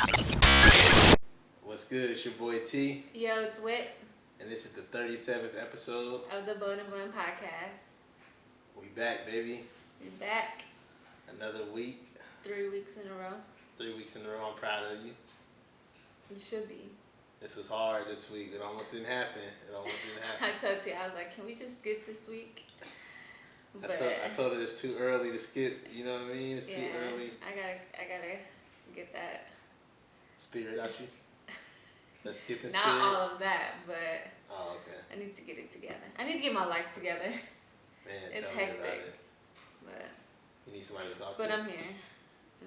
What's good? It's your boy T. Yo, it's WHIT. And this is the 37th episode of the Bolden podcast. We back, baby. We back. Another week. 3 weeks in a row. 3 weeks in a row. I'm proud of you. You should be. This was hard this week. It almost didn't happen. I told you, I was like, can we just skip this week? But I told her it's too early to skip. You know what I mean? It's too early. I gotta get that spirit out you. The skipping Not spirit. all of that, but okay. I need to get it together. I need to get my life together. Man, it's tell hectic. me about it. But you need somebody to talk to. But I'm here.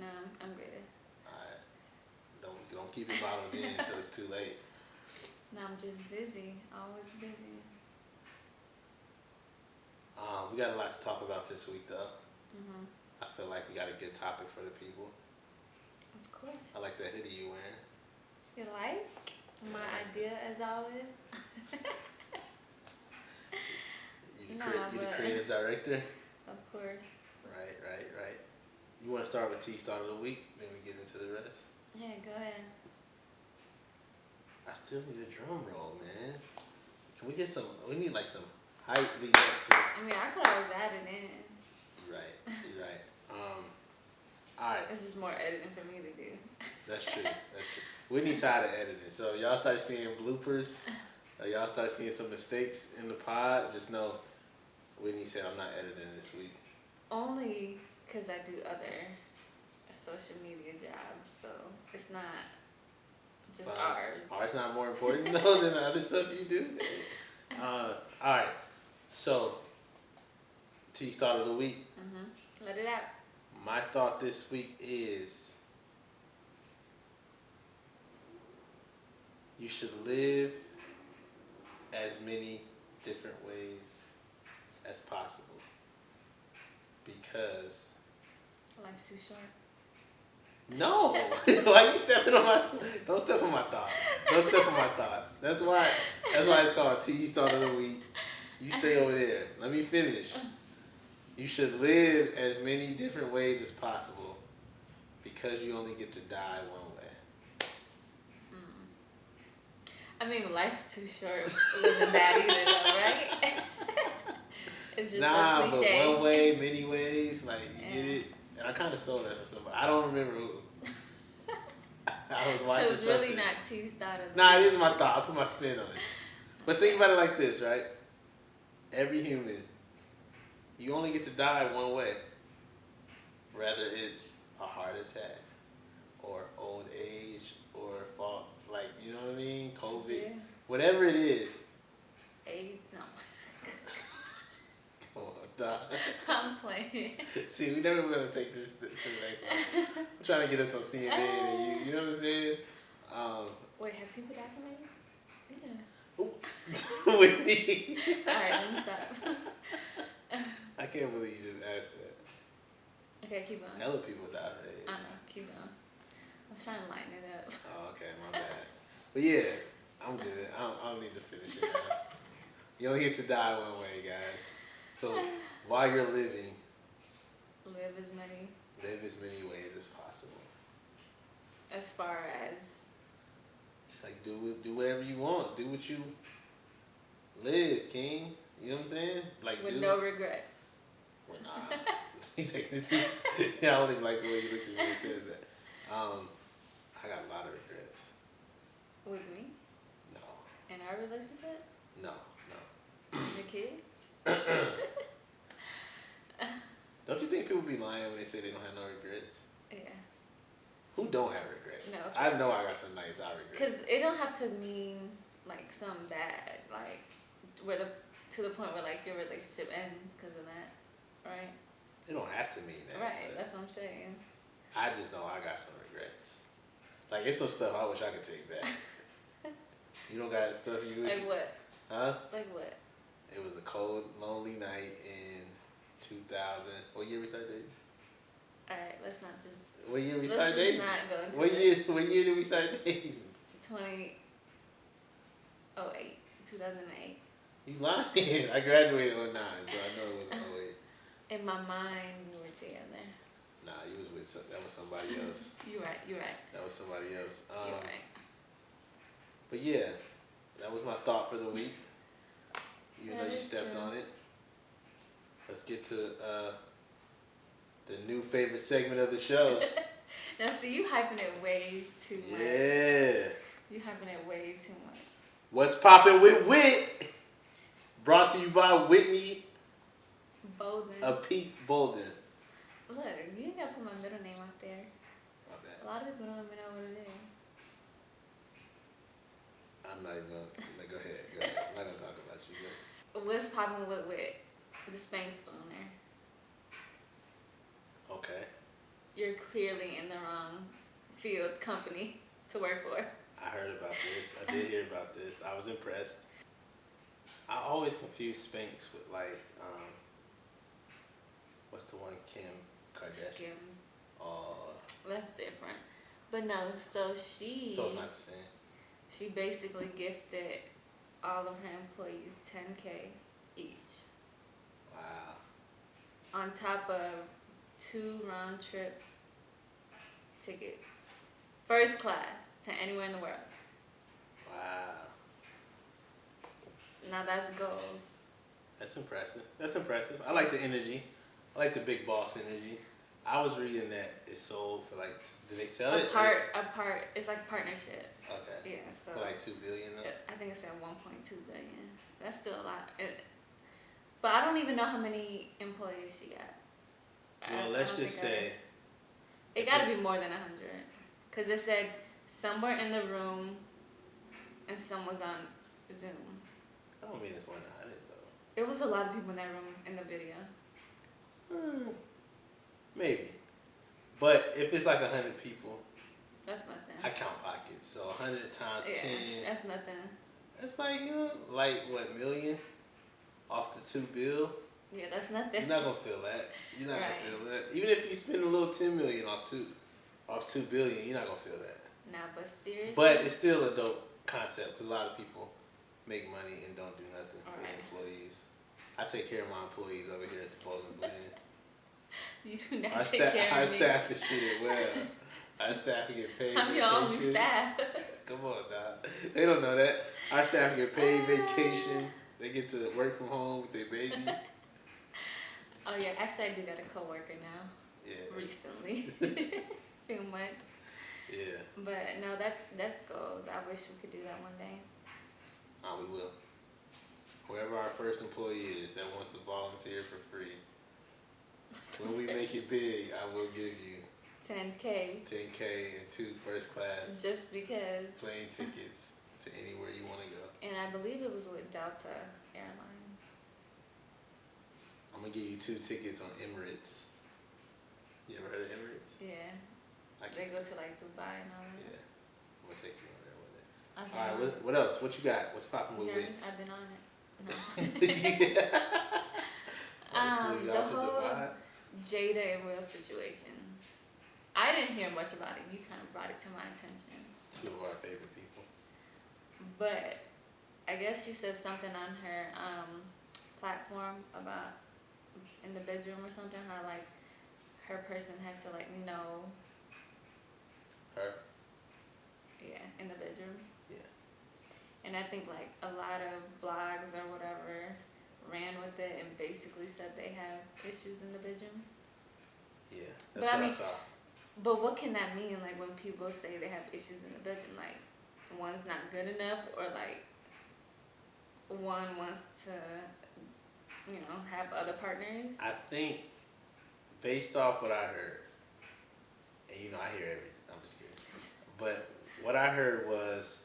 No, I'm good. Alright. Don't keep it bottled in until it's too late. No, I'm just busy. Always busy. We got a lot to talk about this week, though. Mhm. I feel like we got a good topic for the people. Of course. I like that hoodie you wearing. You like my idea as always? You the creative director? Of course. Right. You want to start with start of the week, then we get into the rest? Yeah, go ahead. I still need a drum roll, man. Can we get some? We need like some hype lead up to. I mean, I could always add it in. You're right. Alright. It's just more editing for me to do. That's true. We need tired of editing. So y'all start seeing bloopers, or y'all start seeing some mistakes in the pod, just know Whitney said I'm not editing this week. Only because I do other social media jobs, so it's not just ours. Ours not more important though than the other stuff you do. Alright. So start of the week. Let it out. My thought this week is you should live as many different ways as possible because Life's too short. no. Why you stepping on my? Don't step on my thoughts. Don't step on my thoughts. That's why it's called start of the week. You stay over there. Let me finish. You should live as many different ways as possible because you only get to die one way. I mean, life's too short wasn't bad either, though, right? It's just so cliche. But one way, many ways, like you get it. And I kind of stole that from somebody. I don't remember who. I was watching so it's something. really not start of the Nah, it is my thought. I put my spin on it. But think about it like this, right? Every human, you only get to die one way. Whether it's a heart attack or old age or fall, like, you know what I mean? COVID. Yeah. Whatever it is. AIDS? No. Come on, dog. I'm playing. See, we never going to take this to the next one. I'm trying to get us on CNN and you know what I'm saying? Wait, have people died from AIDS? Yeah. With me. Alright, let me stop. I can't believe you just asked that. Okay, keep going. Hella people die from AIDS. I know, keep going. I was trying to lighten it up. Oh, okay, my bad. But yeah, I'm good. I don't need to finish it now. You only get to die one way, guys. So while you're living, live as many ways as possible. As far as like do whatever you want. Do what you live, King. You know what I'm saying? Like with no regrets. Well, nah. He's taking it too. Yeah, I don't even like the way you looked at me when you said that. I got a lot of regrets. With me? No. In our relationship? No. Your kids? Don't you think people be lying when they say they don't have no regrets? Yeah. Who don't have regrets? No. I know I got some nights I regret. Because it don't have to mean like some bad, like to the point where like your relationship ends because of that, right? It don't have to mean that. Right, that's what I'm saying. I just know I got some regrets. Like it's some stuff I wish I could take back. You don't got stuff you wish? Like what? Huh? Like what? It was a cold, lonely night in 2000. What year we started dating? Alright, let's not just. What year we started dating? Let's not go into What year did we start dating? 2008. 2008. You lying. I graduated in 09, so I know it was 08. In my mind, we were together. Nah, you was with that was somebody else. You right. That was somebody else. You right. But yeah, that was my thought for the week. Even That though you is stepped true. on it. Let's get to the new favorite segment of the show. Now, see, you hyping it way too much. Yeah. You hyping it way too much. What's poppin' with WHIT? Brought to you by Whitney Bolden. Peak Bolden. Look, you ain't gotta put my middle name out there. My bad. A lot of people don't even know what it is. I'm not even gonna go ahead. I'm not gonna talk about you. Go. What's popping with the Spanx owner? Okay. You're clearly in the wrong field company to work for. I heard about this. I did hear about this. I was impressed. I always confuse Spanx with like, what's the one, Kim Kardashian? Skims. Oh. That's different. But no, so she... So it's not the same. She basically gifted all of her employees $10K each. Wow. On top of 2 round-trip tickets. First class to anywhere in the world. Wow. Now that's goals. That's impressive. I like the energy. I like the big boss energy. I was reading that it sold for like, did they sell it? Apart, it's like partnership. Okay. Yeah, so. For like $2 billion though? I think it's at 1.2 billion. That's still a lot. But I don't even know how many employees she got. Well, let's just say. It got to be more than 100. Because it said somewhere in the room and some was on Zoom. I don't mean it's more than 100 though. It was a lot of people in that room in the video. Maybe. But if it's like 100 people. That's nothing. I count pockets. So 100 times 10. That's nothing. That's like, like what, million? Off the $2 billion? Yeah, that's nothing. You're not going to feel that. You're not Right. going to feel that. Even if you spend a little $10 million off $2 billion, you're not going to feel that. Nah, but seriously. But it's still a dope concept because a lot of people make money and don't do nothing for their employees. I take care of my employees over here at the Bolden Blend. You do not take care of me. Our staff is treated well. Our staff get paid I'm vacation. your only staff. Come on, dog. They don't know that. Our staff get paid vacation. They get to work from home with their baby. Oh yeah, actually I do got a coworker now. Yeah. Recently. Few months. Yeah. But no, that's goals. I wish we could do that one day. We will. Whoever our first employee is that wants to volunteer for free. When we make it big, I will give you 10K. 10K and 2 first class Just because. plane tickets to anywhere you want to go. And I believe it was with Delta Airlines. I'm gonna give you 2 tickets on Emirates. You ever heard of Emirates? Yeah. They go to like Dubai and all that. Yeah. I'm gonna take you on there with it. I've All right. been on What else? What you got? What's popping with it. it? I've been on it. No. The whole Jada and Will situation. I didn't hear much about it. You kind of brought it to my attention. 2 of our favorite people. But I guess she said something on her platform about in the bedroom or something, how like her person has to like know. Her? Yeah, in the bedroom. Yeah. And I think like a lot of blogs or whatever ran with it and basically said they have issues in the bedroom. Yeah, that's what I saw. But what can that mean? Like when people say they have issues in the bedroom, like one's not good enough, or like one wants to, have other partners? I think based off what I heard, and I hear everything. I'm just kidding. But what I heard was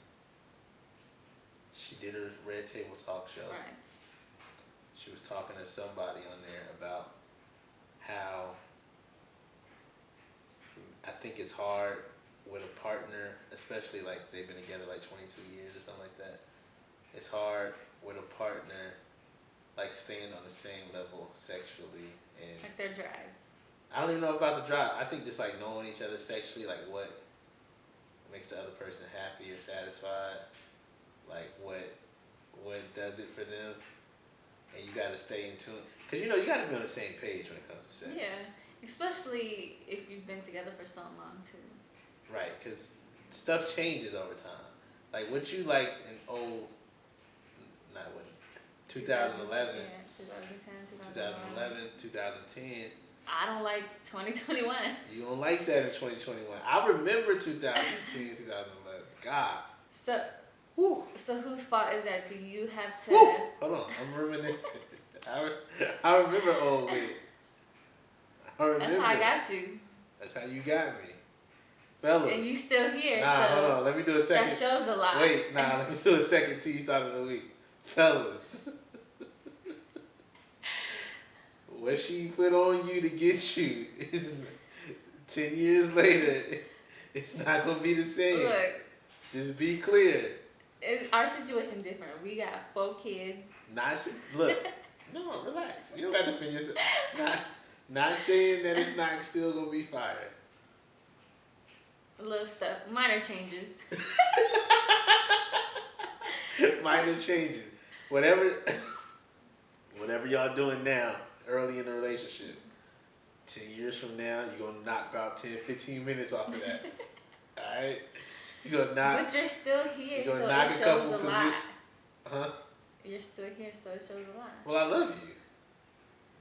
she did a Red Table Talk show. Right. She was talking to somebody on there about how I think it's hard with a partner, especially like they've been together like 22 years or something like that. It's hard with a partner like staying on the same level sexually and Like their drive. I don't even know about the drive. I think just like knowing each other sexually, like what makes the other person happy or satisfied, like what does it for them, and you got to stay in tune because you got to be on the same page when it comes to sex. Yeah, Especially if you've been together for so long too. Right, because stuff changes over time. Like what you liked in not what, 2011, Yeah, 2010, 2010. I don't like 2021. You don't like that in 2021. I remember 2010, 2011. God. So, Whew. so whose fault is that? Do you have to? Whew. Hold on, I'm reminiscing. I remember old man. I remember. That's how I got you. That's how you got me. Fellas. And you still here, nah, so hold on. Let me do a second. that shows a lot. Wait, let me do a second tea start of the week. Fellas. What she put on you to get you is 10 years later, it's not going to be the same. Look. Just be clear. Is our situation different? We got 4 kids. Look, no, relax. You don't got to defend yourself. Not saying that it's not still going to be fire. Little stuff, minor changes. Minor changes. Whatever y'all doing now, early in the relationship, 10 years from now, you're going to knock about 10, 15 minutes off of that. Alright? You're going to knock. But you're still here, You're so knock it a shows couple a lot. Huh? You're still here, so it shows a lot. Well, I love you.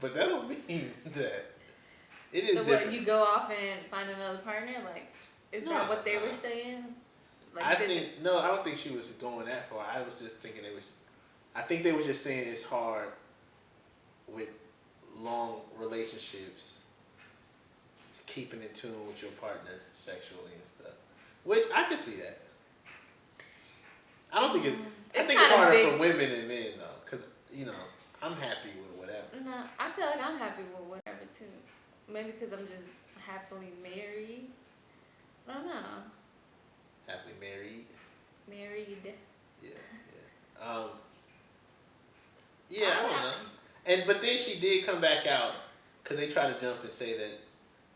But that don't mean that. It is so different. what, you go off and find another partner? Like, is that what they were saying? Like, I don't think she was going that far. I was just thinking I think they were just saying it's hard with long relationships. It's keeping in tune with your partner sexually and stuff. Which I can see that. I don't think I think it's harder for women than men though, because I'm happy with whatever. No, I feel like I'm happy with whatever too. Maybe because I'm just happily married. I don't know. Happily married. Married. Yeah. I don't know. But then she did come back out because they tried to jump and say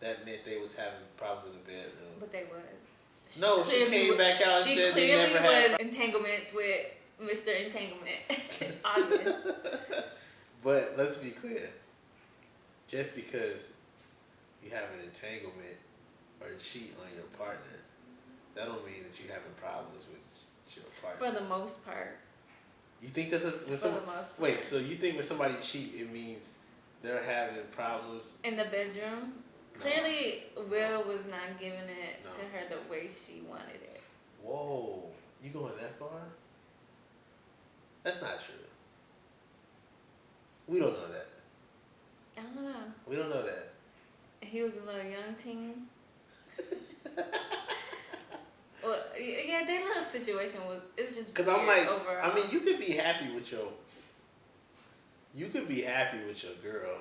that meant they was having problems in the bedroom. But they was. No, she came back out and said they never had. She clearly was entanglements with Mr. Entanglement. Obvious. But let's be clear. Just because you have an entanglement or cheat on your partner, that don't mean that you're having problems with your partner. For the most part. You think that's the most part. Wait, so you think when somebody cheat, it means they're having problems in the bedroom? No. Clearly, Will was not giving it to her the way she wanted it. Whoa, you going that far? That's not true. We don't know that. I don't know. We don't know that. He was a little young teen. Well, yeah, their little situation it's just because I'm like, overall. I mean, you could be happy with your girl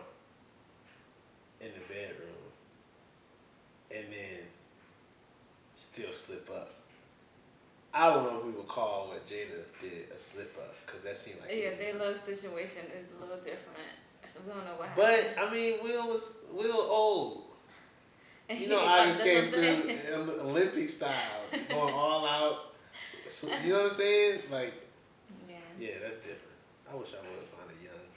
in the bedroom, and then still slip up. I don't know if we would call what Jada did a slip up, because that seemed like their little situation is a little different, so we don't know what happened. But I mean, Will old. I just came through Olympic style, going all out. So, you know what I'm saying? Like, yeah, that's different. I wish I would find a young.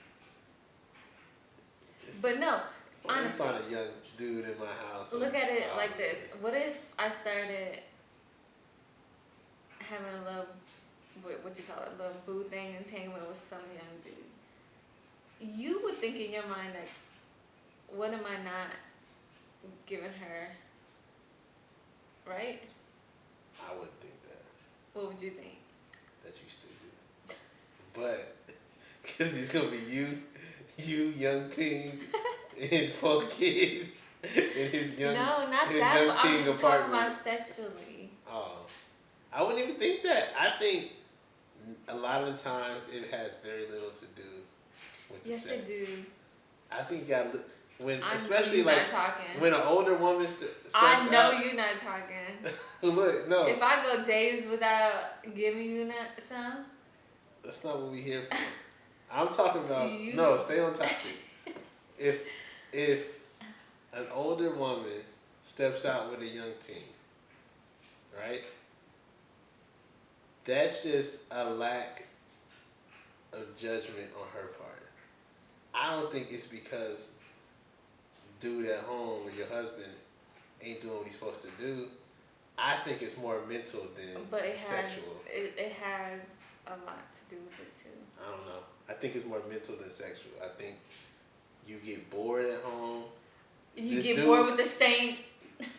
But no, honestly, find a young dude in my house. Look at it like this: what if I started having a little, what you call it, a little boo thing, entanglement with some young dude? You would think in your mind, like, what am I not giving her, right? I wouldn't think that. What would you think? That you stupid. But, because it's going to be you young teen, and 4 kids, in his young No, not his that, young but I'm teen just apartment. talking about sexually. Oh. I wouldn't even think that. I think a lot of the times it has very little to do with the sex. Yes, it do. I think you got when, I especially like when an older woman steps I know out. you're not talking. Look, no. If I go days without giving you some, that's not what we here for. I'm talking about no. Stay on topic. If an older woman steps out with a young teen, right? That's just a lack of judgment on her part. I don't think it's because dude at home or your husband ain't doing what he's supposed to do, I think it's more mental than But sexual. It has a lot to do with it too. I don't know. I think it's more mental than sexual. I think you get bored at home. You get bored with the same.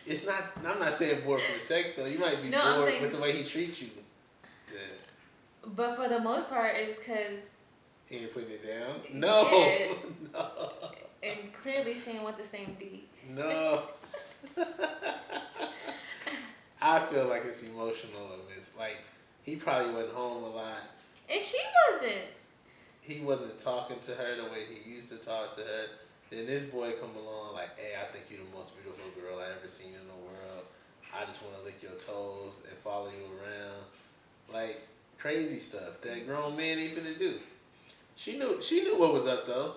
It's not. I'm not saying bored for the sex though. You might be No, bored with the way he treats you. Yeah. But for the most part, it's because He ain't putting it down. No. Yeah. No. And clearly she didn't want the same D. No. I feel like it's emotional of this. Like he probably wasn't home a lot. And she wasn't. He wasn't talking to her the way he used to talk to her. Then this boy come along like, hey, I think you're the most beautiful girl I ever seen in the world. I just want to lick your toes and follow you around. Like, crazy stuff that grown man ain't finna do. She knew what was up, though.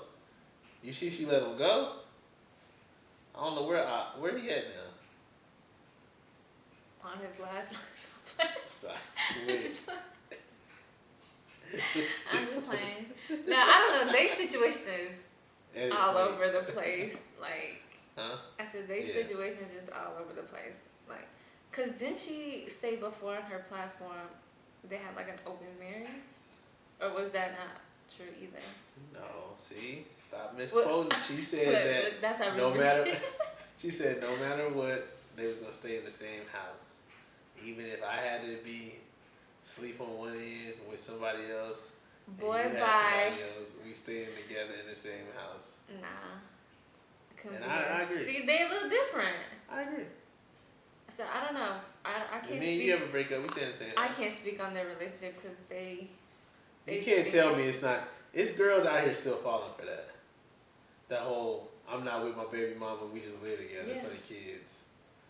You see she let him go? I don't know where he at now. On his last Stop. I'm just playing. No, I don't know. Their situation is all over the place. Like, huh? I said, their situation is just all over the place. Like, cause didn't she say before on her platform they had like an open marriage, or was that not true either? No. See, stop misquoting. She said that's how no matter. She said no matter what, they was gonna stay in the same house, even if I had to be sleep on one end with somebody else. Boy, and you bye. had somebody else, we staying together in the same house. Nah. And I agree. See, they a little different. I agree. So I don't know. I can't. Me and you ever break up, we stay in the same house. I can't speak on their relationship because You can't tell me it's not. It's girls out here still falling for that. That whole I'm not with my baby mama, we just live together for the kids.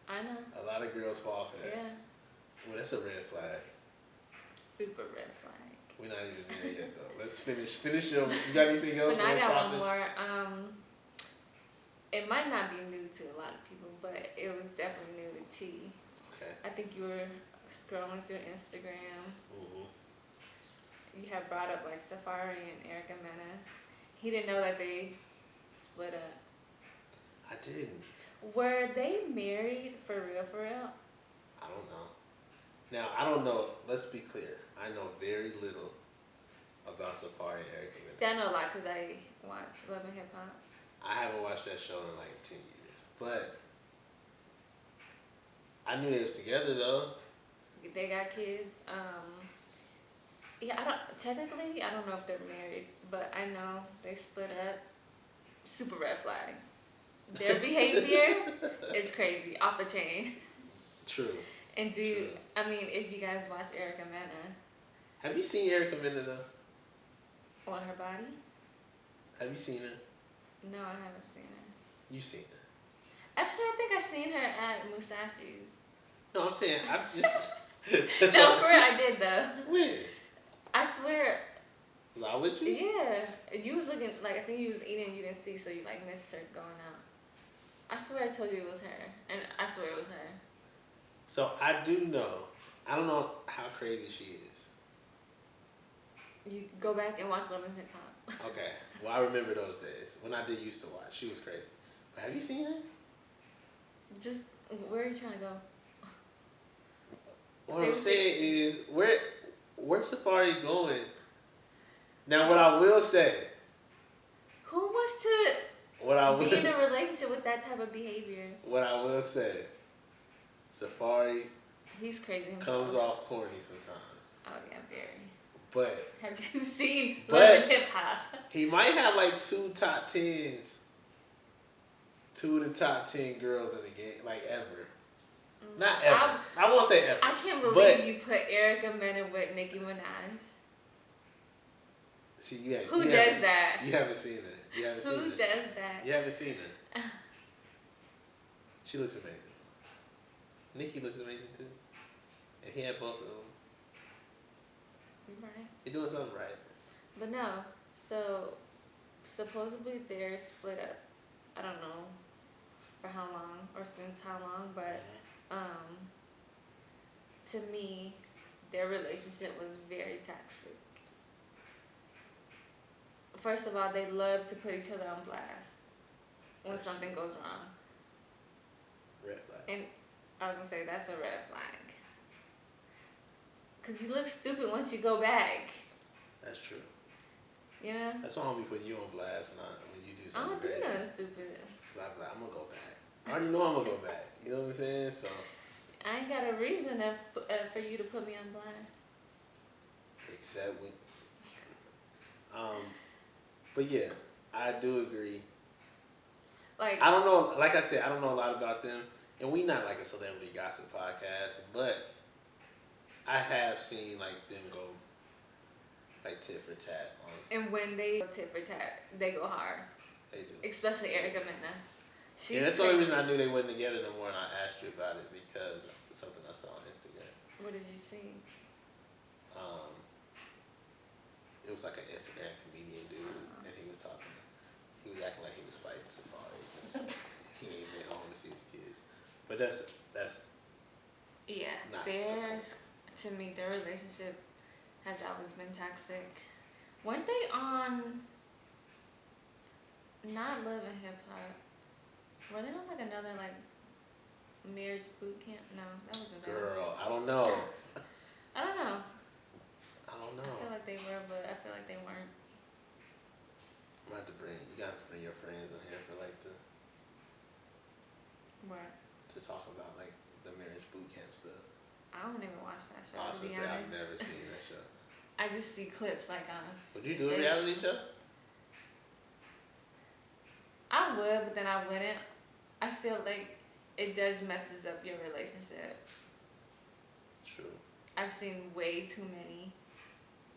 I know. A lot of girls fall for that. Yeah. Well, that's a red flag. Super red flag. We're not even there yet though. Let's finish. You got anything else? But I got one more. It might not be new to a lot of people, but it was definitely new to T. Okay. I think you were scrolling through Instagram. Mm-hmm. You had brought up like Safari and Erica Mena. He didn't know that they split up. I didn't. Were they married for real, for real? I don't know. Now, I don't know. Let's be clear. I know very little about Safari and Erica Mena. See, I know a lot because I watch Love and Hip Hop. I haven't watched that show in like 10 years. But I knew they was together though. They got kids. Yeah, technically, I don't know if they're married, but I know they split up. Super red flag. Their behavior is crazy, off the chain. True. And I mean, if you guys watch Erica Mena. Have you seen Erica Mena though? On her body? Have you seen her? No, I haven't seen her. You've seen her. Actually, I think I seen her at Musashi's. No, I'm saying, I'm just... No, for real, I did though. When? I swear. Was I with you? Yeah. You was looking, like, I think you was eating, you didn't see, so you, like, missed her going out. I swear I told you it was her. And I swear it was her. So, I do know. I don't know how crazy she is. You go back and watch Love and Hip Hop. Okay. Well, I remember those days when I did used to watch. She was crazy. But have you seen her? Just, where are you trying to go? What I'm saying is, where's Safari going? Now, what I will say. Who wants to be in a relationship with that type of behavior? What I will say, Safari. He's crazy himself. Comes off corny sometimes. Oh yeah, very. But have you seen Love and Hip Hop? He might have like two top 10s. Two of the top 10 girls in the game, like ever. Not ever. I won't say ever. I can't believe you put Erica Mena with Nicki Minaj. See, Who does that? You haven't seen her. You haven't seen her. Who does that? You haven't seen her. She looks amazing. Nicki looks amazing too. And he had both of them. Right. You're doing something right. But no, so supposedly they're split up. I don't know for how long or since how long, but to me, their relationship was very toxic. First of all, they love to put each other on blast. when something goes wrong. Red flag. And I was gonna say that's a red flag. Cause you look stupid once you go back. That's true. Yeah. That's why I'm gonna be putting you on blast when you do I something don't do crazy. nothing stupid. I'm gonna go back. I already know I'm gonna go back. You know what I'm saying? So. I ain't got a reason for you to put me on blast. Except when. But yeah, I do agree. Like I don't know. Like I said, I don't know a lot about them, and we not like a celebrity gossip podcast, but I have seen like them go like tit for tat on. And when they go tit for tat, they go hard. They do. Especially Erica Mena. Yeah, that's the only reason I knew they wasn't together no more, and I asked you about it because of something I saw on Instagram. What did you see? It was like an Instagram comedian dude, and he was talking. He was acting like he was fighting Safari. He ain't been home to see his kids, but that's yeah. not To me, their relationship has always been toxic. Weren't they on? Not Love and Hip Hop. Were they on like another like marriage boot camp? No, that wasn't. Girl, I don't know. I don't know. I don't know. I feel like they were, but I feel like they weren't. You got to bring your friends on here for like What? to talk about like the marriage boot camp stuff. I don't even watch that show. I was To gonna be say I've honest. never seen that show. I just see clips like on. Would you do a reality show? I would, but then I wouldn't. I feel like it does messes up your relationship. True. I've seen way too many.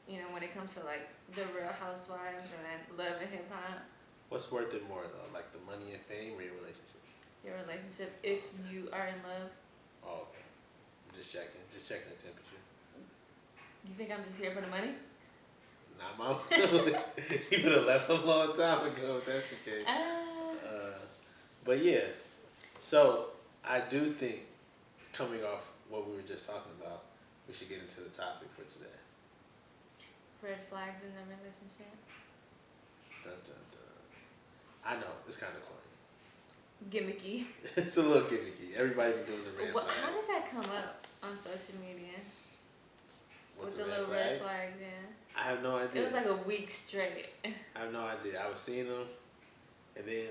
You know, when it comes to like the Real Housewives and then Love and Hip Hop. What's worth it more though, like the money and fame or your relationship? Your relationship, if you are in love. Oh, okay. I'm just checking the temperature. You think I'm just here for the money? Not my. You would have left a long time ago if that's the case. But yeah, so I do think, coming off what we were just talking about, we should get into the topic for today. Red flags in the relationship. Dun, dun, dun. I know, it's kind of corny. Gimmicky. It's a little gimmicky. Everybody be doing the red flags. How did that come up on social media? With the little flags? red flags, yeah. I have no idea. It was like a week straight. I have no idea. I was seeing them, and then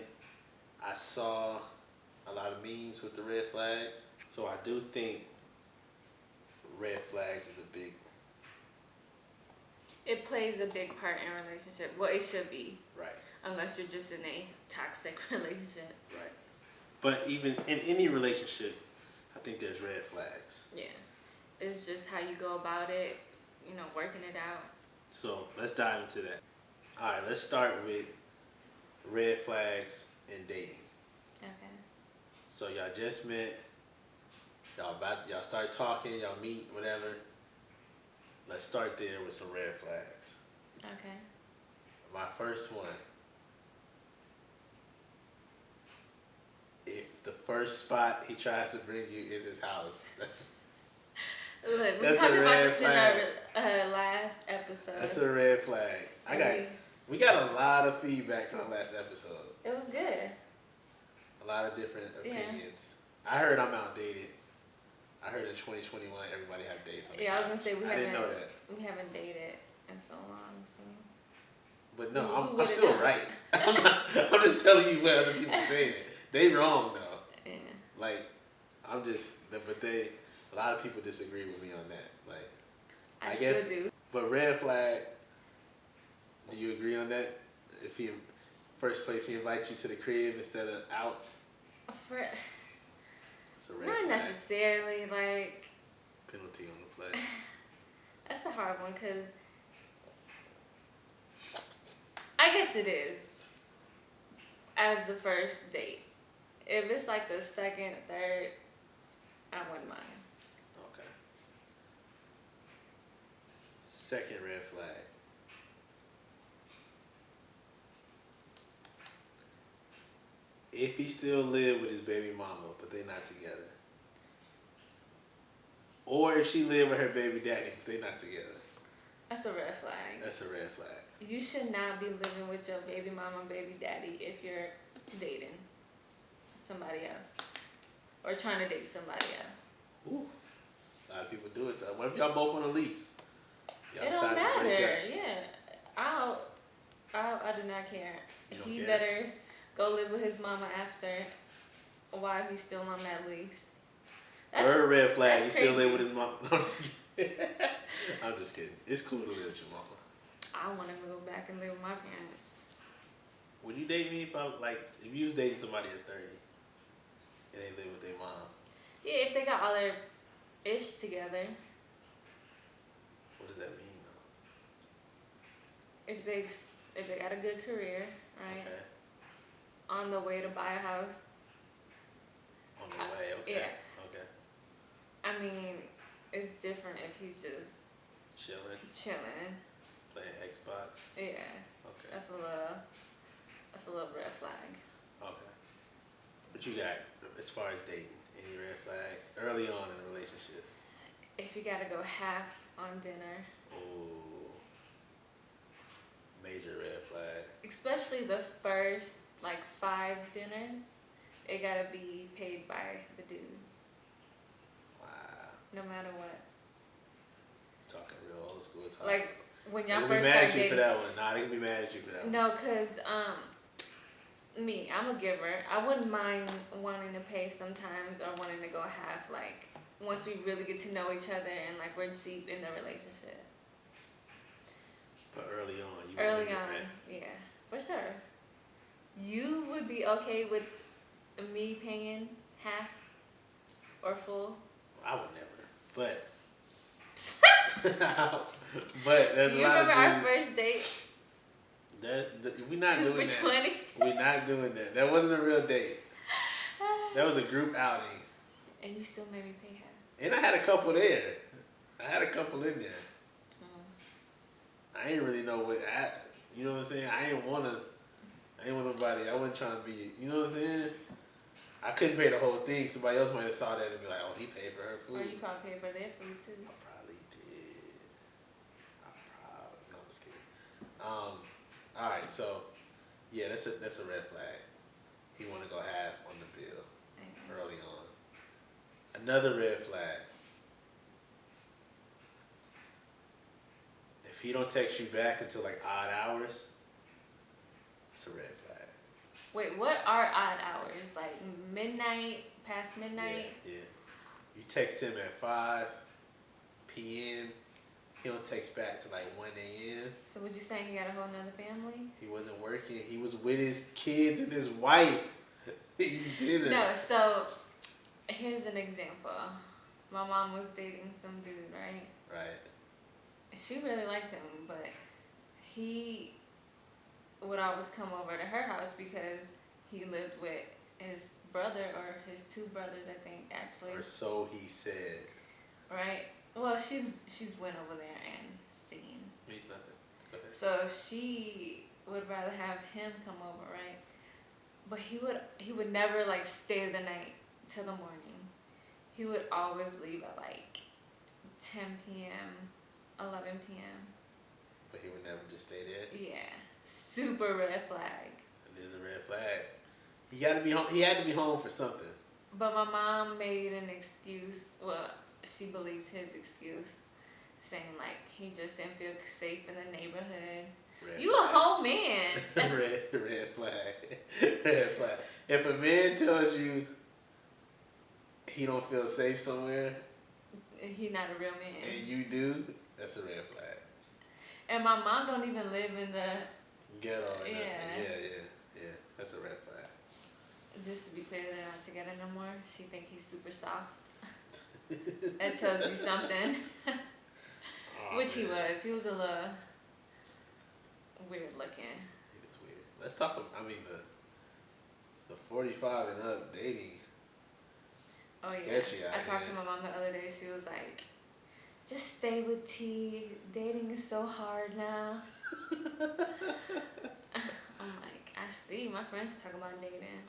I saw a lot of memes with the red flags. So I do think red flags is a big. It plays a big part in a relationship. Well, it should be. Right. Unless you're just in a toxic relationship. Right. But even in any relationship, I think there's red flags. Yeah. It's just how you go about it, you know, working it out. So let's dive into that. All right, let's start with red flags in dating. Okay. So y'all just met, y'all start talking, y'all meet, whatever. Let's start there with some red flags. Okay. My first one. If the first spot he tries to bring you is his house, Look, we that's talked a about red this flag. in our last episode. That's a red flag. We got a lot of feedback from the last episode. It was good. A lot of different opinions. I heard I'm outdated. I heard in 2021 everybody have dates on the Yeah, I was couch. gonna say I didn't know that. We haven't dated in so long, so. But no, Who I'm still done? right. I'm just telling you what other people saying. They wrong though. Yeah. Like, a lot of people disagree with me on that. Like, I guess, still do. But red flag, do you agree on that? If he, first place he invites you to the crib instead of out? It's a red Not flag. necessarily, like. Penalty on the play. That's a hard one, because I guess it is as the first date. If it's like the second, third, I wouldn't mind. Okay. Second red flag. If he still live with his baby mama, but they not together. Or if she live with her baby daddy, but they not together. That's a red flag. That's a red flag. You should not be living with your baby mama and baby daddy if you're dating. somebody else or trying to date somebody else. Ooh, a lot of people do it though. What if y'all both on a lease? Y'all It don't decide to break matter. up. Yeah, I do not care. You don't He care? better go live with his mama after while he's still on that lease. Third red flag, he that's still live crazy. with his mom. I'm just kidding. I'm just kidding. It's cool to live with your mama. I want to go back and live with my parents. Would you date me if you was dating somebody at 30 and they live with their mom? Yeah, if they got all their ish together. What does that mean If they got a good career, though? right? Okay. On the way to buy a house. On the way, okay. Yeah. Okay. I mean, it's different if he's just Chilling, playing Xbox. Yeah, Okay. that's a little red flag. Okay. What you got as far as dating? Any red flags early on in a relationship? If you gotta go half on dinner, Oh, major red flag. especially the first 5 dinners, it gotta be paid by the dude, Wow. no matter what. Talking real old school talk. Like when They y'all can be first mad start at you for dating. that one. Nah, they can be mad at you for that one. No, cause me, I'm a giver. I wouldn't mind wanting to pay sometimes or wanting to go half. Once we really get to know each other and we're deep in the relationship. But early on, you Early wouldn't on, pay. yeah, for sure. You would be okay with me paying half or full? I would never. But but there's Do a you lot remember of our dudes. first date? We're not 2 doing for that. 20? We're not doing that. That wasn't a real date. That was a group outing. And you still made me pay half. And I had a couple there. I had a couple in there. Mm. I ain't really know you know what I'm saying? I ain't want nobody. I wasn't trying to be, you know what I'm saying? I couldn't pay the whole thing. Somebody else might have saw that and be like, oh, he paid for her food. Or you probably paid for their food too. I probably did. No, I'm just kidding. All right, so yeah, that's a red flag. He want to go half on the bill early on. Another red flag. If he don't text you back until odd hours, it's a red flag. Wait, what are odd hours? Midnight, past midnight? Yeah. You text him at 5 p.m. He don't text back till 1 a.m. So would you say he got a whole nother family? He wasn't working. He was with his kids and his wife. He didn't. No, so here's an example. My mom was dating some dude, right? Right. She really liked him, but he would always come over to her house because he lived with his brother or his 2 brothers, I think, actually. Or so he said. Right? Well, she's went over there and seen. Means nothing. Go ahead. So she would rather have him come over, right? But he would never stay the night till the morning. He would always leave at 10 p.m., 11 p.m. But he would never just stay there. Yeah, super red flag. It is a red flag. He got to be home. He had to be home for something. But my mom made an excuse. Well, she believed his excuse, saying he just didn't feel safe in the neighborhood. Red You flag. a whole man. red flag. Red flag. If a man tells you he don't feel safe somewhere He not a real man. and you do, that's a red flag. And my mom don't even live in the. Ghetto or nothing. Yeah. Yeah. That's a red flag. Just to be clear, they're not together no more. She think he's super soft. That tells you something. Oh, Which he man. was. He was a little weird looking. He was weird. Let's talk. The 45 and up dating. Oh Sketchy yeah. out I talked here. to my mom the other day. She was like, "Just stay with T. Dating is so hard now." I'm like, I see. My friends talk about dating.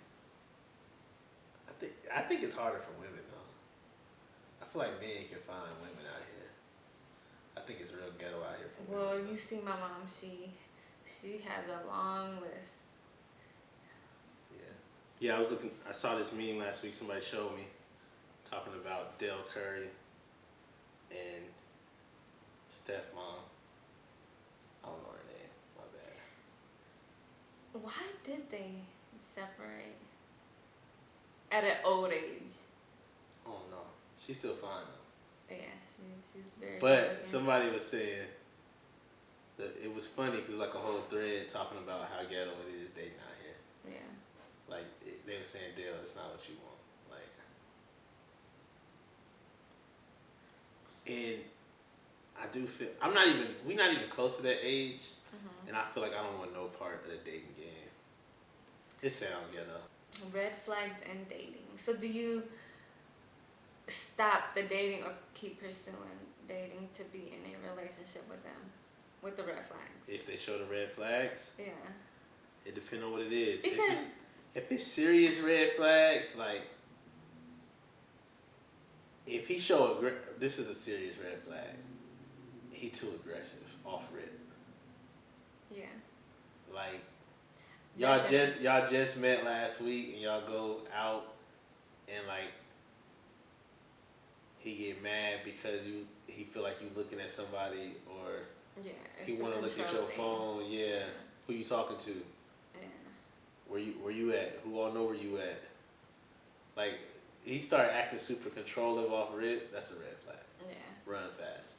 I think it's harder for women though. I feel like men can find women out here. I think it's real ghetto out here for Well, women. you see my mom. She has a long list. Yeah. Yeah, I was looking. I saw this meme last week. Somebody showed me talking about Dell Curry and Steph Mom. I don't know her name. My bad. Why did they separate at an old age? I don't know. She's still fine though. Yeah, she's very. But somebody was saying that it was funny because like a whole thread talking about how ghetto it is dating out here. Yeah. Like they were saying, Dale, that's not what you want. Like, and I do feel we're not even close to that age, and I feel like I don't want no part of the dating game. It sounds ghetto. Red flags and dating. So do you stop the dating or keep pursuing dating to be in a relationship with them with the red flags? If they show the red flags, yeah, it depends on what it is. Because if it's serious red flags, like if he this is a serious red flag. He too aggressive off rip. Yeah. Like y'all just met last week and y'all go out and like he get mad because he feel like you looking at somebody or he want to look at your phone. Yeah. Who you talking to? Yeah. Where you at? Who all know where you at? Like he started acting super controlling off rip. That's a red flag. Yeah. Run fast.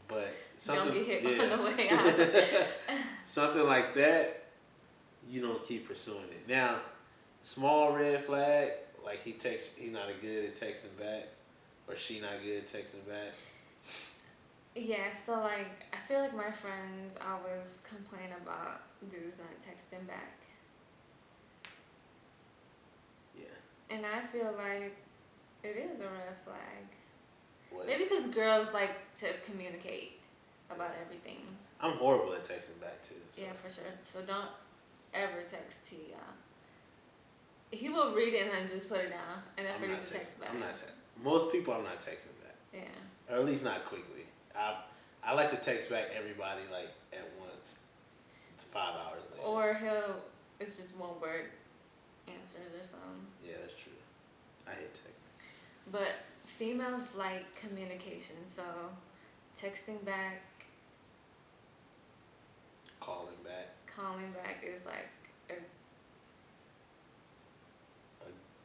But something, don't get hit on the way out. Something like that, you don't keep pursuing it. Now, small red flag, like he's not good at texting back, or she not good at texting back. Yeah, so like I feel like my friends always complain about dudes not texting back. Yeah. And I feel like it is a red flag. What? Maybe because girls like to communicate about everything. I'm horrible at texting back too. So. Yeah, for sure. So don't ever text T, y'all. He will read it and then just put it down and then forget to text back. Most people I'm not texting back. Yeah. Or at least not quickly. I like to text back everybody like at once. It's 5 hours later. Or it's just one word answers or something. Yeah, that's true. I hate texting. But females like communication, so texting back, calling back is like a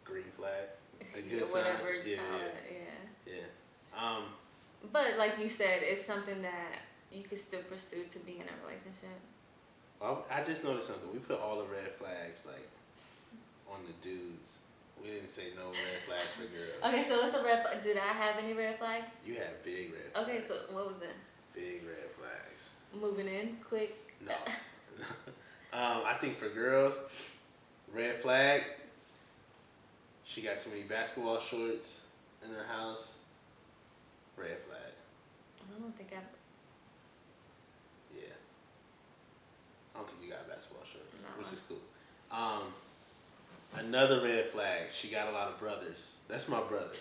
green flag, a good whatever sign. you call it. Yeah. But like you said, it's something that you could still pursue to be in a relationship. I just noticed something. We put all the red flags like on the dudes. We didn't say no red flags for girls. Okay, so what's a red flag? Did I have any red flags? You had big red flags. Okay, so what was it? Big red flags. Moving in quick? No. I think for girls, red flag, she got too many basketball shorts in her house. Red flag. I don't think Yeah. I don't think you got basketball shorts, No. which is cool. Another red flag, she got a lot of brothers. That's my brother.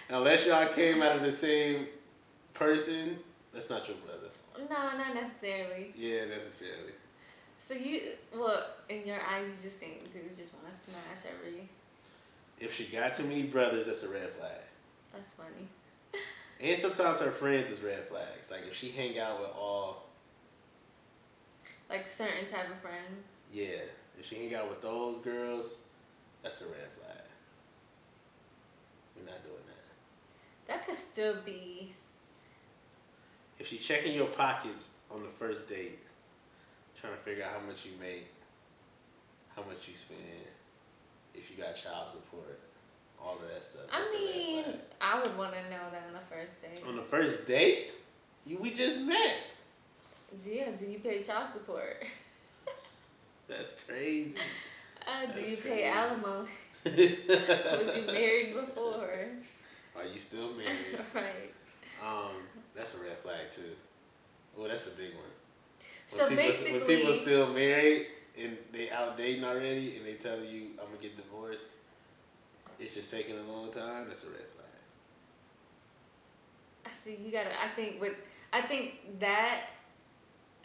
Unless y'all came out of the same person, that's not your brother. No, not necessarily. Yeah, necessarily. So in your eyes, you just think dudes just want to smash every... If she got too many brothers, that's a red flag. That's funny. And sometimes her friends is red flags. Like if she hang out with all... Like certain type of friends? Yeah. If she hang out with those girls, that's a red flag. We're not doing that. That could still be... If she checking your pockets on the first date, trying to figure out how much you make, how much you spend, if you got child support, all of that stuff. I mean, I would want to know that on the first date. On the first date? We just met. Yeah, do you pay child support? That's crazy. Do you pay alimony? Was you married before? Are you still married? Right. That's a red flag too. Well, that's a big one. So basically, when people still married and they out dating already and they tell you I'm gonna get divorced, it's just taking a long time. That's a red flag. I see. You gotta. I think that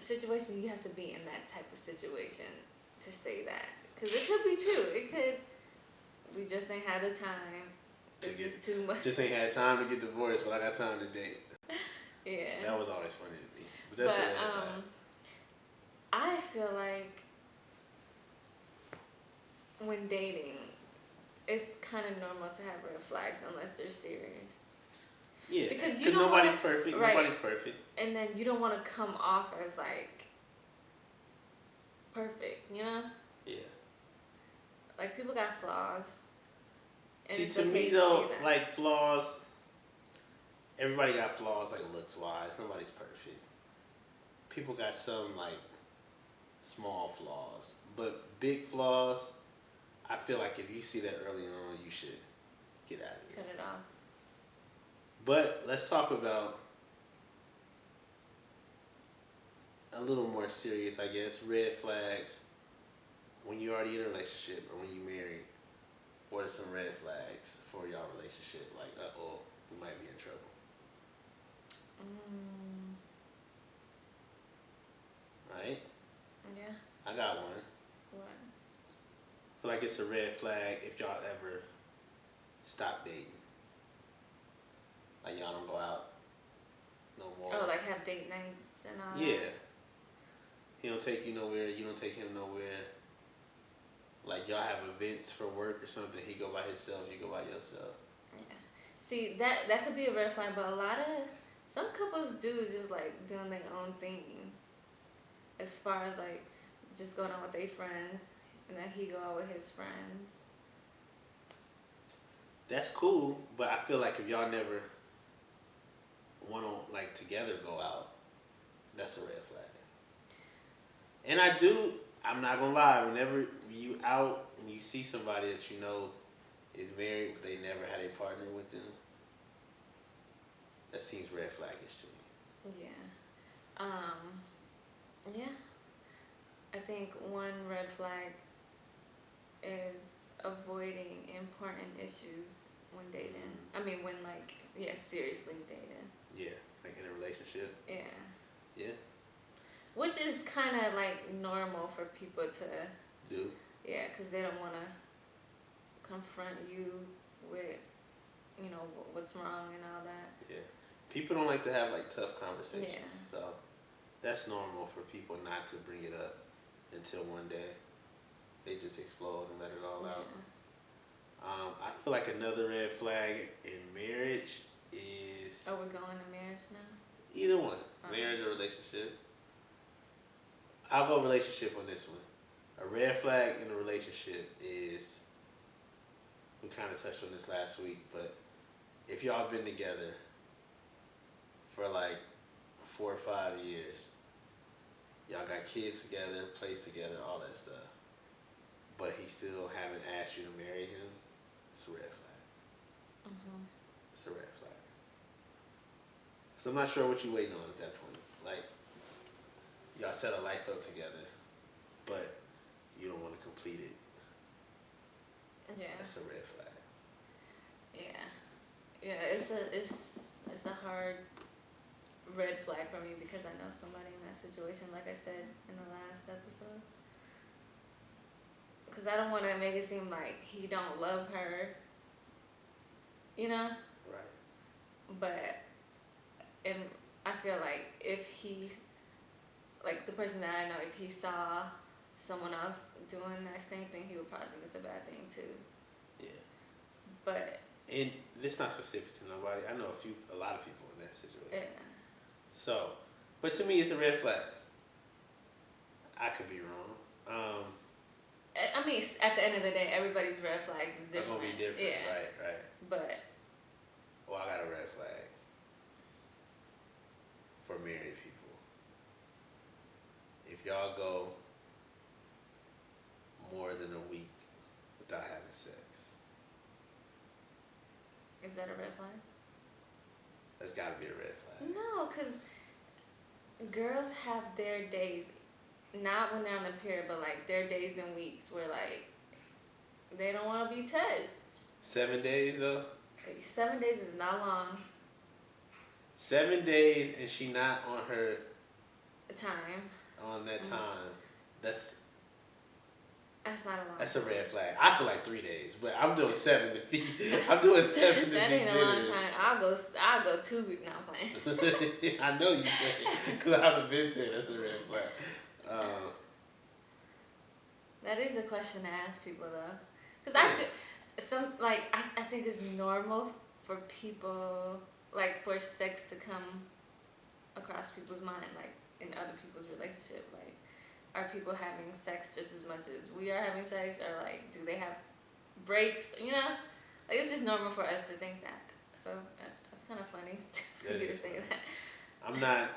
situation, you have to be in that type of situation to say that. Because it could be true. It could, we just ain't had the time. It's just too much. Just ain't had time to get divorced, but I got time to date. Yeah. That was always funny to me. But that's I feel like when dating, it's kind of normal to have red flags unless they're serious. Yeah, because nobody's perfect. Right. Nobody's perfect. And then you don't want to come off as like perfect, you know? Yeah. Like people got flaws. And See, it's to okay me to though, see that. like flaws, everybody got flaws, like looks wise. Nobody's perfect. People got some like small flaws, but big flaws, I feel like if you see that early on, you should get out of it. Cut it off. But let's talk about a little more serious, I guess, red flags when you're already in a relationship or when you're married. What are some red flags for y'all relationship? Like, we might be in trouble. Right? Yeah. I got one. What? I feel like it's a red flag if y'all ever stop dating. Like y'all don't go out no more. Oh, like have date nights and all Yeah. that? He don't take you nowhere, you don't take him nowhere. Like y'all have events for work or something, he go by himself, you go by yourself. Yeah. See, that could be a red flag, but some couples do just like doing their own thing. As far as like just going out with their friends and then he go out with his friends. That's cool, but I feel like if y'all never want to like together go out, that's a red flag. And I'm not gonna lie, whenever you out and you see somebody that you know is married but they never had a partner with them, that seems red flaggish to me. Yeah. Yeah. I think one red flag is avoiding important issues when dating. I mean, when seriously dating. Yeah, like in a relationship. Yeah. Yeah. Which is kind of like normal for people to do. Yeah, because they don't want to confront you with, what's wrong and all that. Yeah. People don't like to have like tough conversations. Yeah. So that's normal for people not to bring it up until one day they just explode and let it all out. I feel like another red flag in marriage is... Are we going to marriage now? Either one. Marriage or relationship. I'll go relationship on this one. A red flag in a relationship is... We kind of touched on this last week, but if y'all been together for like 4 or 5 years, y'all got kids together, place together, all that stuff, but he still haven't asked you to marry him, it's a red flag. It's a red flag. Because I'm not sure what you're waiting on at that point. Like, y'all set a life up together, but you don't want to complete it. Yeah. That's a red flag. Yeah. Yeah, it's a hard red flag for me because I know somebody in that situation, like I said in the last episode. Because I don't want to make it seem like he don't love her, Right. But I feel like if he, like the person that I know, if he saw someone else doing that same thing, he would probably think it's a bad thing too. Yeah. But... And this not specific to nobody. I know a lot of people in that situation. Yeah. So, but to me, it's a red flag. I could be wrong. I mean, at the end of the day, everybody's red flags is different. They're gonna be different, yeah. right. But... Well, I got a red flag for married people. If y'all go more than a week without having sex. Is that a red flag? That's gotta be a red flag. No, because girls have their days, not when they're on the period, but like their days and weeks where like they don't want to be touched. 7 days though? 7 days is not long. 7 days and she not on her time. on that time, that's That's not a long that's a time. red flag. I feel like 3 days, but I'm doing 7 to be. I'm doing 7 to That be ain't a long generous. time. I'll go 2 weeks. Now I'm playing. I know you say because I haven't been saying that's a red flag. That is a question to ask people though, because I do I think it's normal for people for sex to come across people's mind in other people's relationship. Are people having sex just as much as we are having sex, or do they have breaks? It's just normal for us to think that. So that's kind of funny for you to say that. I'm not,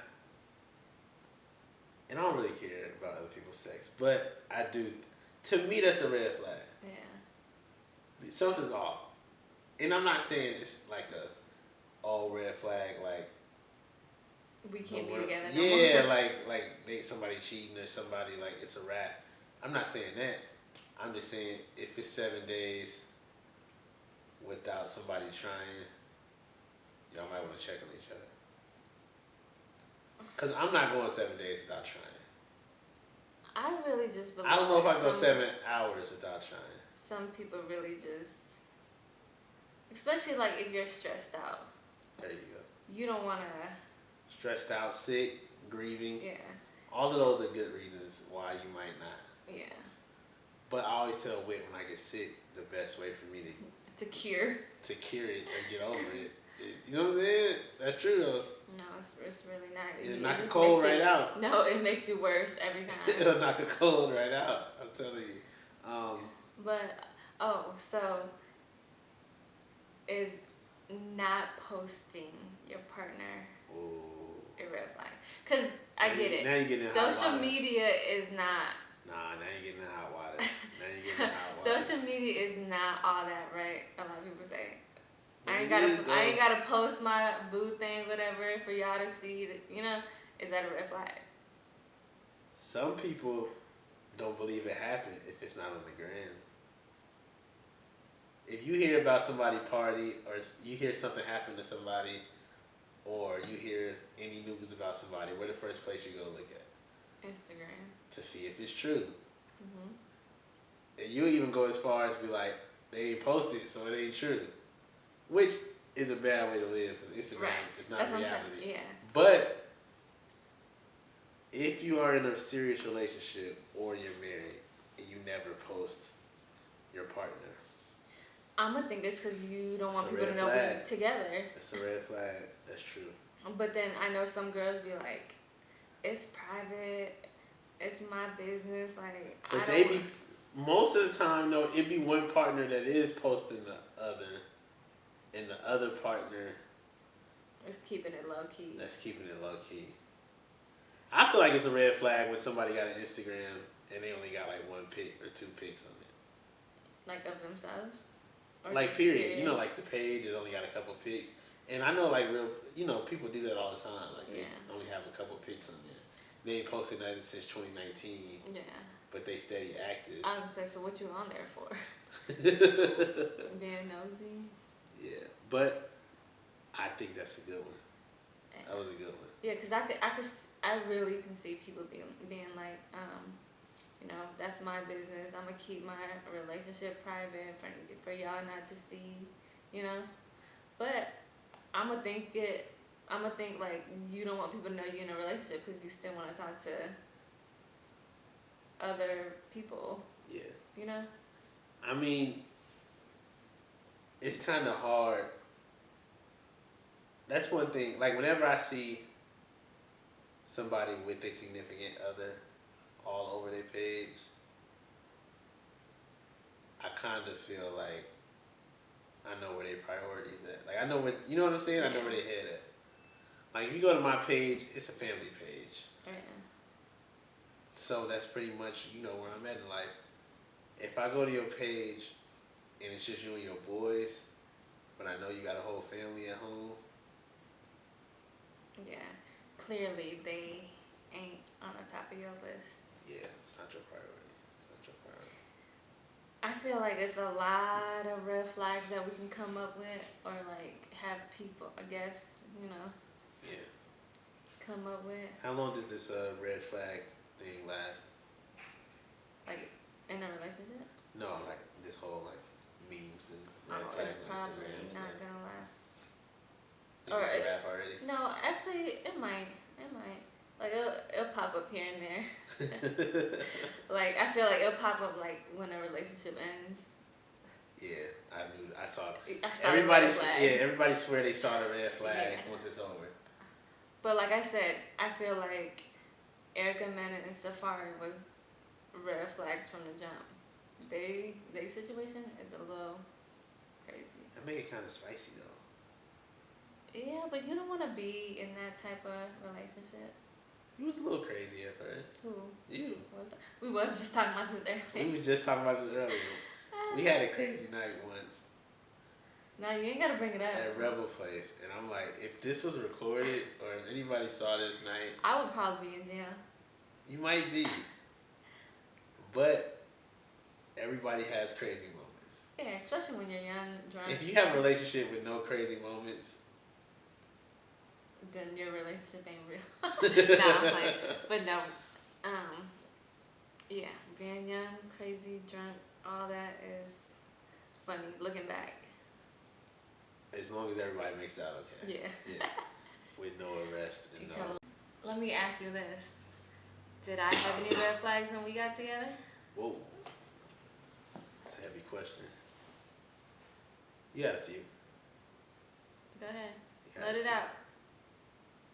and I don't really care about other people's sex, but I do. To me, that's a red flag. Yeah. Something's off, and I'm not saying it's like a all red flag we can't be together. Yeah, no more. like they somebody cheating or somebody it's a rat. I'm not saying that. I'm just saying if it's 7 days without somebody trying, y'all might want to check on each other. Cause I'm not going 7 days without trying. I really just believe. I don't know if I go 7 hours without trying. Some people really just, especially if you're stressed out. There you go. You don't want to. Stressed out, sick, grieving. Yeah. All of those are good reasons why you might not. Yeah. But I always tell Whit when I get sick, the best way for me to cure it or get over it. You know what I'm saying? That's true though. No, it's really not. It'll knock a cold right out. No, it makes you worse every time. It'll knock a cold right out. I'm telling you. So is not posting your partner a red flag? Because I get it. Now you're getting in hot social water. media is not. Nah, now you're getting in hot water. Now you're getting in hot water. Social media is not all that, right? A lot of people say. I ain't gotta post my boo thing, whatever, for y'all to see. Is that a red flag? Some people don't believe it happened if it's not on the gram. If you hear about somebody party, or you hear something happen to somebody, or you hear any news about somebody, where the first place you go look at? Instagram. To see if it's true. Mm-hmm. And you even go as far as be like, they ain't posted, so it ain't true. Which is a bad way to live, because Instagram is not reality. Yeah. But if you are in a serious relationship or you're married and you never post your partner, I'm gonna think it's because you don't want people to know we're together. It's a red flag. That's true. But then I know some girls be like, it's private, it's my business. But they be most of the time though, it be one partner that is posting the other, and the other partner is keeping it low key. That's keeping it low key. I feel like it's a red flag when somebody got an Instagram and they only got 1 pic or 2 pics on it. Of themselves? Or period. The page has only got a couple pics. And I know real, people do that all the time. They only have a couple pics on there. They ain't posted nothing since 2019. Yeah. But they steady active. I was gonna say, so what you on there for? Being nosy? Yeah. But I think that's a good one. That was a good one. Yeah, because I really can see people being like, that's my business. I'm gonna keep my relationship private for y'all not to see, But I'm gonna think you don't want people to know you're in a relationship because you still want to talk to other people. Yeah. I mean, it's kind of hard. That's one thing. Whenever I see somebody with a significant other all over their page, I kind of feel like I know where their priorities at. I know where, you know what I'm saying? I know where they head at. If you go to my page, it's a family page. Yeah. So that's pretty much, where I'm at in life. If I go to your page and it's just you and your boys, but I know you got a whole family at home. Yeah. Clearly they ain't on the top of your list. Yeah, it's not your priority. I feel like it's a lot of red flags that we can come up with, or have people, I guess, Yeah. come up with. How long does this red flag thing last? Like, in a relationship? No, like this whole like memes and red Oh, flags it's on probably Instagram. not gonna last. Think it's a wrap already? No, actually, it might. It might. Like, it'll pop up here and there. Like, I feel like it'll pop up, like, when a relationship ends. Yeah, I saw it. I saw the red flags. Everybody swear they saw the red flags once it's over. But like I said, I feel like Erica Mena and Safari was red flags from the jump. They situation is a little crazy. That make it kind of spicy though. Yeah, but you don't want to be in that type of relationship. He was a little crazy at first. Who? You. We was just talking about this earlier. We was just talking about this earlier. We had a crazy night once. No, you ain't gotta bring it up. At Rebel Place, and I'm like, if this was recorded or if anybody saw this night, I would probably be in jail. You might be, but everybody has crazy moments. Yeah, especially when you're young, drunk. If you have a relationship with no crazy moments, then your relationship ain't real. Nah, I'm like, but no, yeah, being young, crazy, drunk, all that is funny looking back. As long as everybody makes it out okay. Yeah. With no arrest and no. Let me ask you this: did I have any red flags when we got together? Whoa, that's a heavy question. You had a few. Go ahead, let it out.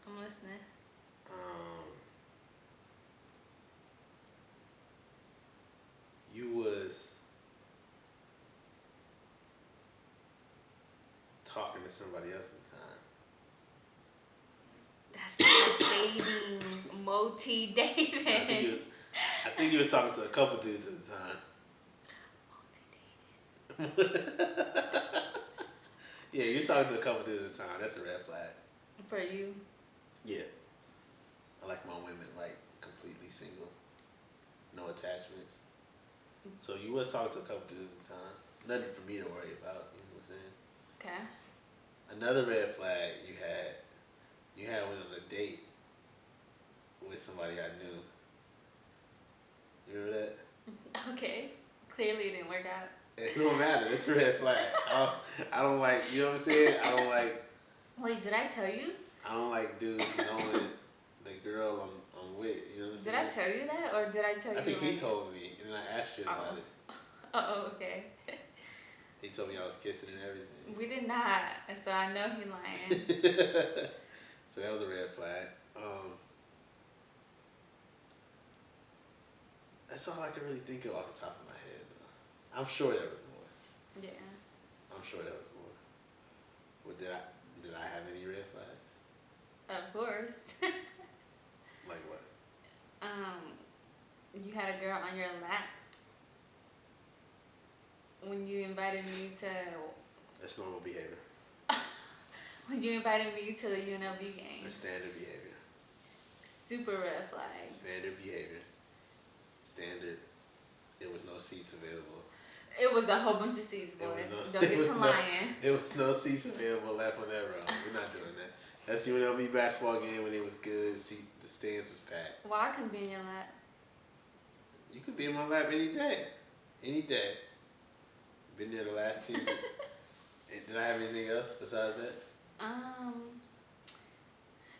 I'm listening. You was talking to somebody else at the time. That's not dating, multi-dating. I think you was talking to a couple dudes at the time. Yeah, you was talking to a couple dudes at the time. That's a red flag. For you? Yeah. I like my women like completely single. No attachments. So you was talking to a couple dudes at the time. Nothing for me to worry about, you know what I'm saying? Okay. Another red flag you had went on a date with somebody I knew. You remember that? Okay. Clearly it didn't work out. It don't matter. It's a red flag. I don't like, you know what I'm saying? I don't like. Wait, did I tell you? I don't like dudes knowing the girl I'm with. You know what I'm saying? Did I tell you that, or did I tell you? I think he told me, and then I asked you about it. Oh, okay. He told me I was kissing and everything. We did not, so I know he lying. So that was a red flag. That's all I can really think of off the top of my head. I'm sure there was more. Yeah. I'm sure there was more. Well, did I have any red flags? Of course. Like what? You had a girl on your lap when you invited me to. That's normal behavior. When you invited me to the UNLV game. That's standard behavior. Super red flag. Standard behavior. Standard. There was no seats available. It was a whole bunch of seats, boy. Don't get to lying. There was no seats available left on that row. We're not doing that. That's UNLV basketball game when it was good. The stands was packed. Well, I can be in your lap. You could be in my lap any day. Any day. Been there the last 2 years. Did I have anything else besides that? I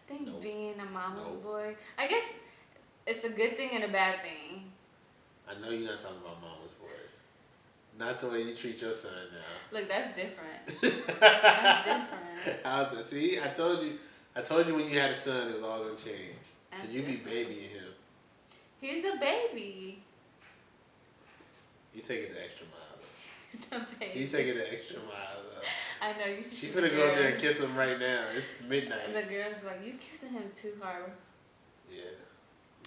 think Nope. being a mama's Nope. boy. I guess it's a good thing and a bad thing. I know you're not talking about mama's boys. Not the way you treat your son now. Look, that's different. That's different. See, I told you when you had a son it was all gonna change. That's Cause you be different. babying him. He's a baby. You take it the extra mile though. He's a baby. You take it the extra mile though. I know you should. She see finna the go up there and girls. kiss him right now. It's midnight. The girls be like, you kissing him too hard. Yeah.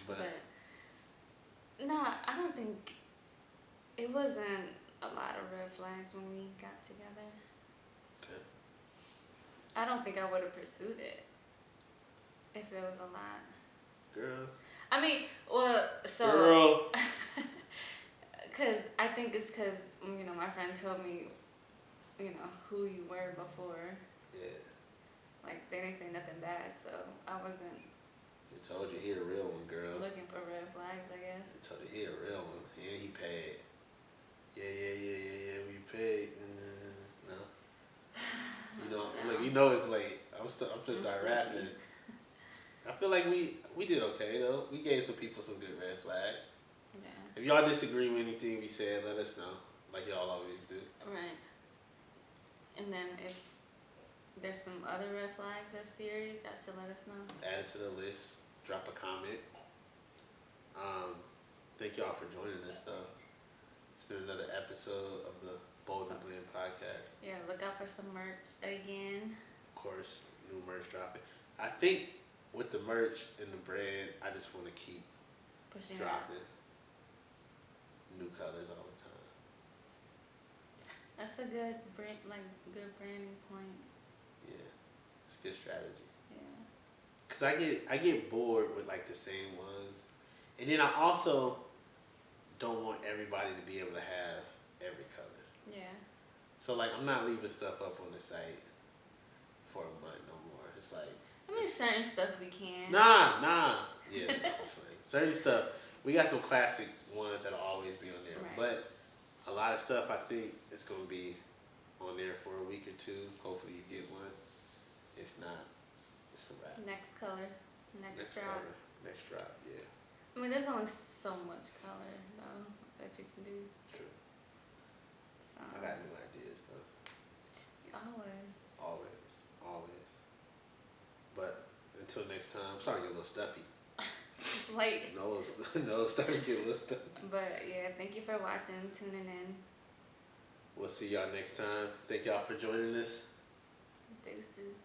But But nah, I don't think it wasn't a lot of red flags when we got together. okay. I don't think I would have pursued it if it was a lot. Girl. I mean, well, so. Girl. Cause I think it's cause my friend told me, who you were before. Yeah. Like they didn't say nothing bad, so I wasn't He told you he a real one, girl. Looking for red flags, I guess. He told you he a real one. And he paid. Yeah, we paid. No. You know, No. look, you know it's late. I'm just start rapping. I feel like we did okay though. We gave some people some good red flags. Yeah. If y'all disagree with anything we said, let us know. Like y'all always do. Right. And then if there's some other red flags that's serious, y'all should let us know. Add it to the list. Drop a comment. Thank y'all for joining us though. It's been another episode of the Bolden Blend podcast. Yeah, look out for some merch again. Of course, new merch dropping. I think with the merch and the brand, I just want to keep Pushing dropping new colors all the time. That's a good good branding point. Yeah, it's a good strategy. Yeah. Cause I get bored with like the same ones, and then I also don't want everybody to be able to have every color. Yeah. So like I'm not leaving stuff up on the site for a month no more. It's like I mean, certain stuff we can. nah. Yeah, it's like certain stuff. We got some classic ones that'll always be on there, Right. but a lot of stuff I think it's gonna be on there for a week or two. Hopefully you get one. If not, it's a wrap. Next color. Next drop. Color. Next drop. Yeah. I mean, there's only so much color though that you can do. True. So I got new ideas though. Always. But until next time, I'm starting to get a little stuffy. like. Nose starting to get a little stuffy. But yeah, thank you for watching, tuning in. We'll see y'all next time. Thank y'all for joining us. Deuces.